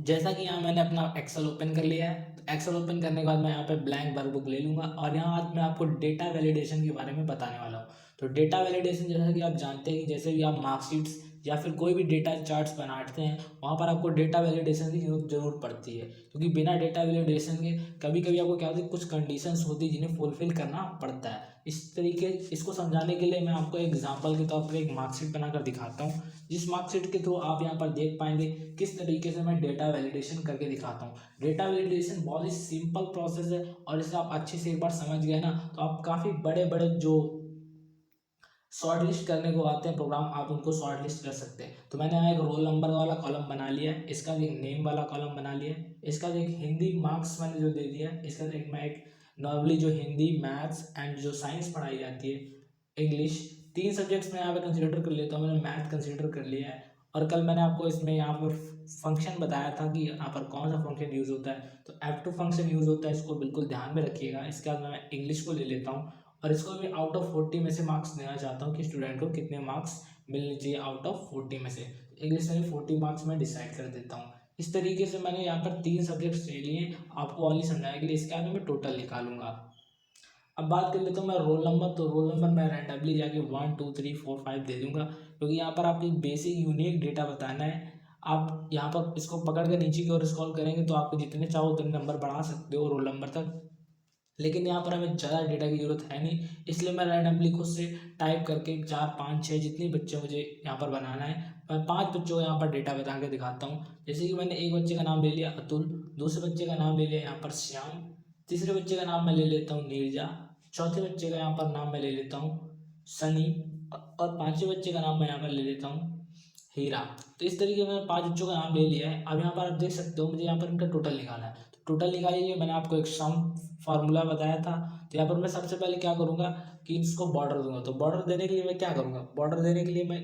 जैसा कि यहाँ मैंने अपना एक्सेल ओपन कर लिया है, तो एक्सेल ओपन करने के बाद मैं यहाँ पे ब्लैंक वर्कबुक ले लूँगा और यहाँ आज मैं आपको डेटा वैलिडेशन के बारे में बताने वाला हूँ। तो डेटा वैलिडेशन जैसा कि आप जानते हैं कि जैसे भी आप मार्कशीट्स या फिर कोई भी डेटा चार्ट्स बनाते हैं, वहाँ पर आपको डेटा वैलिडेशन की जरूरत पड़ती है, क्योंकि बिना डेटा वैलिडेशन के कभी कभी आपको क्या होती है, कुछ कंडीशंस होती है जिन्हें फुलफिल करना पड़ता है। इसको समझाने के लिए मैं आपको एग्जाम्पल के तौर पर एक मार्कशीट बनाकर दिखाता हूँ, जिस मार्कशीट के थ्रू आप यहाँ पर देख पाएंगे किस तरीके से मैं डेटा वैलिडेशन करके दिखाता हूँ। डेटा वैलिडेशन बहुत ही सिंपल प्रोसेस है और इसे आप अच्छे से एक बार समझ गए ना, तो आप काफ़ी बड़े बड़े जो शॉर्ट लिस्ट करने को आते हैं प्रोग्राम, आप उनको शॉर्ट लिस्ट कर सकते हैं। तो मैंने यहाँ एक रोल नंबर वाला कॉलम बना लिया है, इसका एक नेम वाला कॉलम बना लिया है, इसका एक हिंदी मार्क्स मैंने जो दे दिया है, इसका एक मैं एक नॉर्मली जो हिंदी मैथ्स एंड जो साइंस पढ़ाई जाती है इंग्लिश, तीन सब्जेक्ट्स में यहाँ पे कंसिडर कर लेता हूँ। मैंने मैथ कंसिडर कर लिया है और कल मैंने आपको इसमें यहाँ पर फंक्शन बताया था कि यहाँ पर कौन सा फंक्शन यूज़ होता है, तो F2 फंक्शन यूज़ होता है, इसको बिल्कुल ध्यान में रखिएगा। इसके बाद मैं इंग्लिश को ले लेता हूँ और इसको भी आउट ऑफ 40 में से मार्क्स देना चाहता हूँ कि स्टूडेंट को कितने मार्क्स मिलने चाहिए आउट ऑफ 40 में से। इंग्लिश में 40 मार्क्स मैं डिसाइड कर देता हूँ। इस तरीके से मैंने यहाँ पर तीन सब्जेक्ट्स ले लिए, आपको ओनली समझाने के लिए। इसके बाद मैं टोटल निकालूंगा। अब बात कर लेता हूँ मैं रोल नंबर, तो रोल नंबर मैं रैंडमली जाके 1 2 3 4 5 दे दूंगा, क्योंकि यहाँ पर आपको बेसिक यूनिक डेटा बताना है। आप यहाँ पर इसको पकड़ कर नीचे की ओर स्क्रॉल करेंगे तो आपको जितने चाहो उतने नंबर बढ़ा सकते हो रोल नंबर तक, लेकिन यहाँ पर हमें ज़्यादा डेटा की ज़रूरत है नहीं, इसलिए मैं रैंडमली खुद से टाइप करके 4 5 6 जितने बच्चे मुझे यहाँ पर बनाना है, मैं 5 बच्चों को यहाँ पर डेटा बता के दिखाता हूँ। जैसे कि मैंने एक बच्चे का नाम ले लिया अतुल, दूसरे बच्चे का नाम ले लिया यहाँ पर श्याम, तीसरे बच्चे का नाम मैं ले लेता हूँ नीरजा, चौथे बच्चे का यहाँ पर नाम मैं ले लेता हूँ सनी, और पाँचवें बच्चे का नाम मैं यहाँ पर ले लेता हूँ हीरा। तो इस तरीके से मैंने 5 बच्चों का नाम ले लिया है। अब यहाँ पर आप देख सकते हो मुझे यहाँ पर इनका टोटल निकालना है, तो टोटल निकालने के लिए मैंने आपको एक सम फार्मूला बताया था। तो यहाँ पर मैं सबसे पहले क्या करूँगा कि इसको बॉर्डर दूंगा। तो बॉर्डर देने के लिए मैं क्या करूँगा, बॉर्डर देने के लिए मैं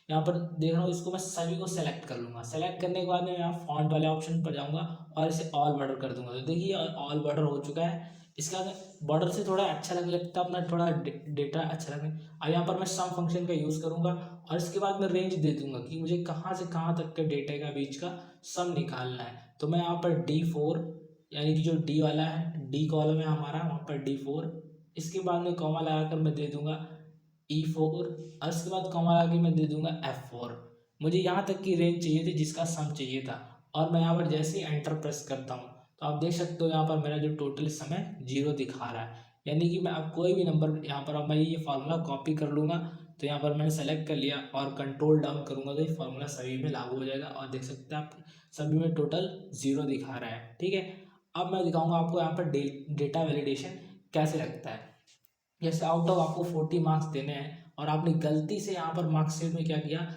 यहाँ पर देख रहा हूँ, इसको मैं सभी को सेलेक्ट कर लूँगा। सेलेक्ट करने के बाद मैं यहाँ फॉन्ट वाले ऑप्शन पर जाऊँगा और इसे ऑल बॉर्डर कर दूंगा। तो देखिए ऑल बॉर्डर हो चुका है। इसका बॉर्डर से थोड़ा अच्छा लगने लगता है, अपना थोड़ा डेटा अच्छा लगने। अब यहाँ पर मैं सम फंक्शन का यूज़ करूँगा और इसके बाद मैं रेंज दे दूंगा कि मुझे कहाँ से कहाँ तक के डेटा का बीच का सम निकालना है। तो मैं यहाँ पर D4 यानी कि जो डी वाला है, डी कॉलम है हमारा, वहाँ पर D4, इसके बाद में कॉमा लगाकर मैं दे दूंगा E4 और इसके बाद कॉमा लगा के मैं दे दूंगा F4। मुझे यहाँ तक की रेंज चाहिए थी जिसका सम चाहिए था, और मैं यहाँ पर जैसे ही एंटर प्रेस करता हूँ तो आप देख सकते हो यहाँ पर मेरा जो टोटल सम है 0 दिखा रहा है। यानी कि मैं अब कोई भी नंबर यहाँ पर, अब मैं ये फार्मूला कॉपी कर लूँगा, तो यहाँ पर मैंने सेलेक्ट कर लिया और कंट्रोल डाउन करूँगा तो ये फार्मूला सभी में लागू हो जाएगा और देख सकते हैं आप सभी में टोटल 0 दिखा रहा है। ठीक है, अब मैं दिखाऊंगा आपको यहाँ पर डेटा वैलिडेशन कैसे लगता है। जैसे आउट ऑफ आपको 40 मार्क्स देने हैं और आपने गलती से यहाँ पर मार्क्सशीट में क्या किया,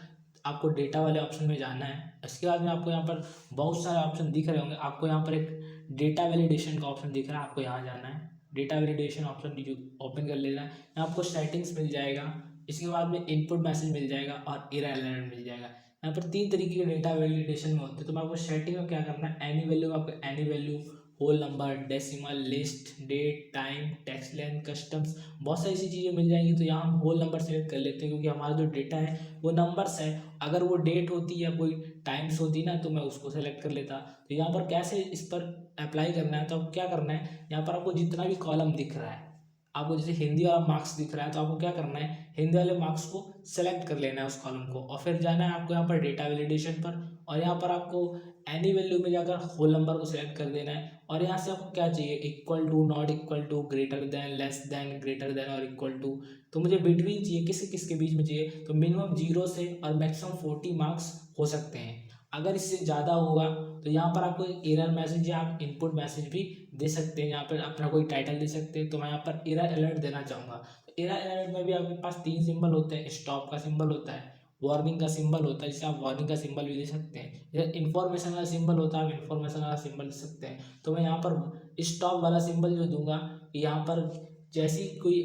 आपको डेटा वाले ऑप्शन में जाना है। इसके बाद में आपको यहाँ पर बहुत सारे ऑप्शन दिख रहे होंगे, आपको यहाँ पर एक डेटा वैलिडेशन का ऑप्शन दिख रहा है, आपको यहाँ जाना है, डेटा वैलिडेशन ऑप्शन ओपन कर लेना है। यहाँ आपको सेटिंग्स मिल जाएगा, इसके बाद में इनपुट मैसेज मिल जाएगा और एरर अलर्ट मिल जाएगा। यहाँ पर तीन तरीके के डेटा वैलिडेशन में होते हैं। तो मैं आपको सेटिंग में क्या करना है, एनी वैल्यू, आपको any value, whole number, decimal, list, date, time, text length, customs, बहुत सारी ऐसी चीज़ें मिल जाएंगी। तो यहाँ हम होल नंबर सेलेक्ट कर लेते हैं, क्योंकि हमारा जो डेटा है वो नंबर्स है। अगर वो डेट होती या कोई टाइम्स होती ना तो मैं उसको सेलेक्ट कर लेता। तो यहाँ पर कैसे इस पर अप्लाई करना है, तो अब क्या करना है, यहाँ पर आपको जितना भी कॉलम दिख रहा है, आपको जैसे हिंदी वाला मार्क्स दिख रहा है, तो आपको क्या करना है, हिंदी वाले मार्क्स को सेलेक्ट कर लेना है उस कॉलम को, और फिर जाना है आपको यहाँ पर डेटा वैलिडेशन पर, और यहाँ पर आपको एनी वैल्यू में जाकर होल नंबर को सिलेक्ट कर देना है। और यहाँ से आपको क्या चाहिए, equal to, not equal to, greater than, less than, greater than और इक्वल टू। तो मुझे बिटवीन चाहिए, किसके किसके बीच में चाहिए, तो मिनिमम 0 से और मैक्सिमम 40 मार्क्स हो सकते हैं। अगर इससे ज़्यादा होगा तो यहाँ पर आपको एक एरर मैसेज या आप इनपुट मैसेज भी दे सकते हैं, यहाँ पर अपना कोई टाइटल दे सकते हैं। तो मैं यहाँ पर एरर अलर्ट देना चाहूँगा। तो एरर अलर्ट में भी आपके पास तीन सिंबल होते हैं, स्टॉप का सिंबल होता है, वार्निंग का सिंबल होता है, जिसे आप वार्निंग का सिंबल भी दे सकते हैं, जैसे इन्फॉर्मेशन वाला सिंबल होता है, आप इन्फॉर्मेशन वाला सिंबल दे सकते हैं। तो मैं यहाँ पर स्टॉप वाला सिंबल जो दूंगा, यहाँ पर जैसी कोई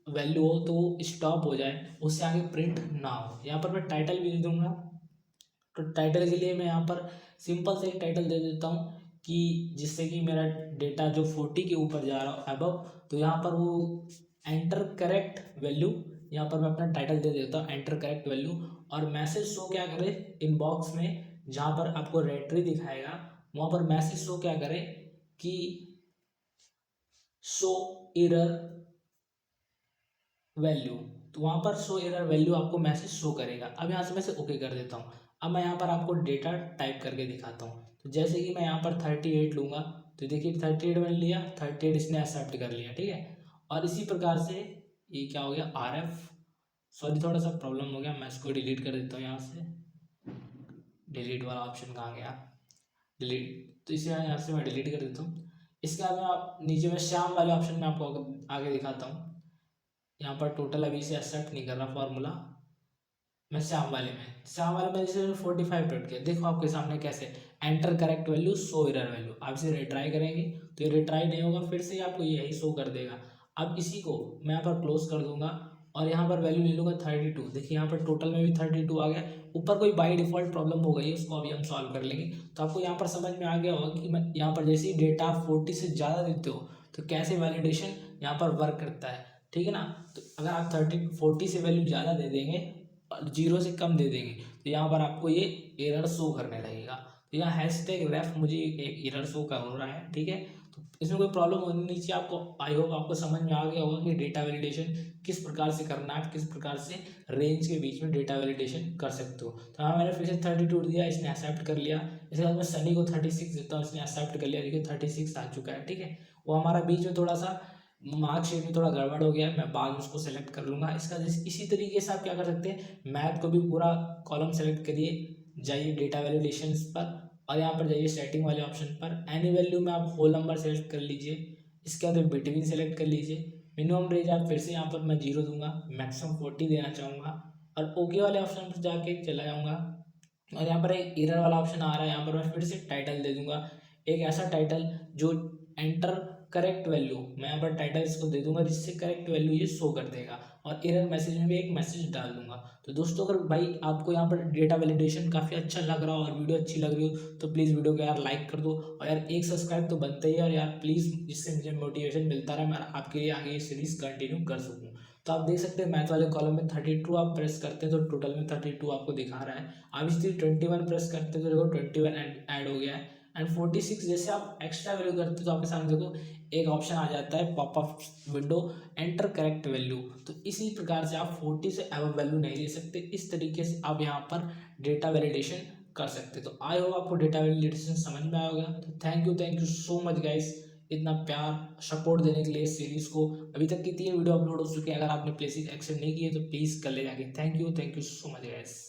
वैल्यू हो तो वो स्टॉप हो जाए, उससे आगे प्रिंट ना हो। यहाँ पर मैं टाइटल भी दे दूंगा। तो टाइटल के लिए मैं यहाँ पर सिंपल से एक टाइटल दे देता हूँ कि जिससे कि मेरा डेटा जो 40 के ऊपर जा रहा हो अबव, तो यहाँ पर वो एंटर करेक्ट वैल्यू, यहाँ पर मैं अपना टाइटल दे देता हूँ एंटर करेक्ट वैल्यू। और मैसेज शो क्या करे, इनबॉक्स में जहाँ पर आपको रेटरी दिखाएगा वहाँ पर मैसेज शो क्या करे कि शो एरर वैल्यू, तो वहाँ पर शो एरर वैल्यू आपको मैसेज शो करेगा। अब यहाँ से मैं इसे ओके कर देता हूँ। अब मैं यहाँ पर आपको डेटा टाइप करके दिखाता हूँ। तो जैसे कि मैं यहाँ पर 38 लूँगा, तो देखिए 38 मैंने लिया, 38 इसने एक्सेप्ट कर लिया, ठीक है। और इसी प्रकार से ये क्या हो गया, RF, सॉरी थोड़ा सा प्रॉब्लम हो गया, मैं इसको डिलीट कर देता हूँ यहाँ से। डिलीट वाला ऑप्शन कहाँ गया, डिलीट, तो इसे यहाँ से मैं डिलीट कर देता हूँ। इसके बाद में आप नीचे में श्याम वाले ऑप्शन में आपको आगे दिखाता हूँ। यहाँ पर टोटल अभी से एक्सेप्ट नहीं कर रहा फॉर्मूला, मैं श्याम वाले में जैसे 45 टाइप किया, देखो आपके सामने कैसे enter correct value show error value, आप इसे रिट्राई करेंगे तो ये रिट्राई नहीं होगा, फिर से आपको यही शो कर देगा। अब इसी को मैं यहाँ पर क्लोज कर दूंगा और यहाँ पर वैल्यू ले लूँगा 32, देखिए यहाँ पर टोटल में भी 32 आ गया। ऊपर कोई बाई डिफॉल्ट प्रॉब्लम हो गई है, उसको अभी हम सॉल्व कर लेंगे। तो आपको यहाँ पर समझ में आ गया होगा कि मैं यहाँ पर जैसे ही डेटा 40 से ज़्यादा देते हो तो कैसे वैलिडेशन यहाँ पर वर्क करता है, ठीक है ना। तो अगर आप 40 से वैल्यू ज़्यादा दे देंगे, 0 से कम दे देंगे, तो यहाँ पर आपको ये एरर शो करने लगेगा। तो यहाँ हैशटैग रेफ मुझे एक एरर शो कर रहा है, ठीक है। तो इसमें कोई प्रॉब्लम होनी नहीं चाहिए आपको। आई होप आपको समझ में आ गया होगा कि डेटा वैलिडेशन किस प्रकार से करना है, किस प्रकार से रेंज के बीच में डेटा वैलिडेशन कर सकते हो। तो हाँ, मैंने फिर से 32 दिया, इसने एक्सेप्ट कर लिया। इसके बाद मैं सनी को 36 देता हूँ, इसने एक्सेप्ट कर लिया, देखिए 36 आ चुका है, ठीक है। वो हमारा बीच में थोड़ा सा मार्कशीट में थोड़ा गड़बड़ हो गया है, मैं बाद में उसको सेलेक्ट कर लूँगा। इसका इसी तरीके से आप क्या कर सकते हैं, मैथ को भी पूरा कॉलम सेलेक्ट करिए, जाइए डेटा वैलिडेशंस पर और यहाँ पर जाइए सेटिंग वाले ऑप्शन पर, एनी वैल्यू में आप होल नंबर सेलेक्ट कर लीजिए। इसके बाद बिटवीन सेलेक्ट कर लीजिए। मिनिमम रेंज आप फिर से यहाँ पर मैं 0 दूंगा, मैक्सिमम 40 देना चाहूँगा और ओके वाले ऑप्शन पर जाके चला जाऊँगा। और यहाँ पर एक एरर वाला ऑप्शन आ रहा है, यहाँ पर मैं फिर से टाइटल दे दूंगा, एक ऐसा टाइटल जो एंटर करेक्ट वैल्यू, मैं यहाँ पर टाइटल इसको दे दूंगा जिससे करेक्ट वैल्यू ये शो कर देगा। और एरर मैसेज में भी एक मैसेज डाल दूंगा। तो दोस्तों अगर भाई आपको यहाँ पर डेटा वैलिडेशन काफ़ी अच्छा लग रहा हो और वीडियो अच्छी लग रही हो तो प्लीज़ वीडियो को यार लाइक कर दो और यार एक सब्सक्राइब तो बनता ही है, और यार प्लीज़ जिससे मुझे मोटिवेशन मिलता रहा मैं आपके लिए आगे ये सीरीज़ कंटिन्यू कर सकूँ। तो आप देख सकते हैं मैथ वाले कॉलम में 32 आप प्रेस करते हैं तो टोटल में 32 आपको दिखा रहा है। आप इसी 21 प्रेस करते हैं तो देखो 21 ऐड हो गया है। एंड 46 जैसे आप एक्स्ट्रा वैल्यू करते हो तो आपके सामने देखो एक ऑप्शन आ जाता है popup window, enter correct value. तो इसी प्रकार से आप 40 से अब वैल्यू नहीं दे सकते, इस तरीके से आप यहाँ पर डेटा वैलिडेशन कर सकते। तो आई होप आपको डेटा वैलिडेशन समझ में आया होगा। तो thank you so much guys, इतना प्यार सपोर्ट देने के लिए इस सीरीज़ को। अभी तक की 3 वीडियो अपलोड हो चुके हैं, अगर आपने प्लेसिस एक्सेप्ट नहीं किए तो प्लीज़ कर ले जाके। Thank you so much guys.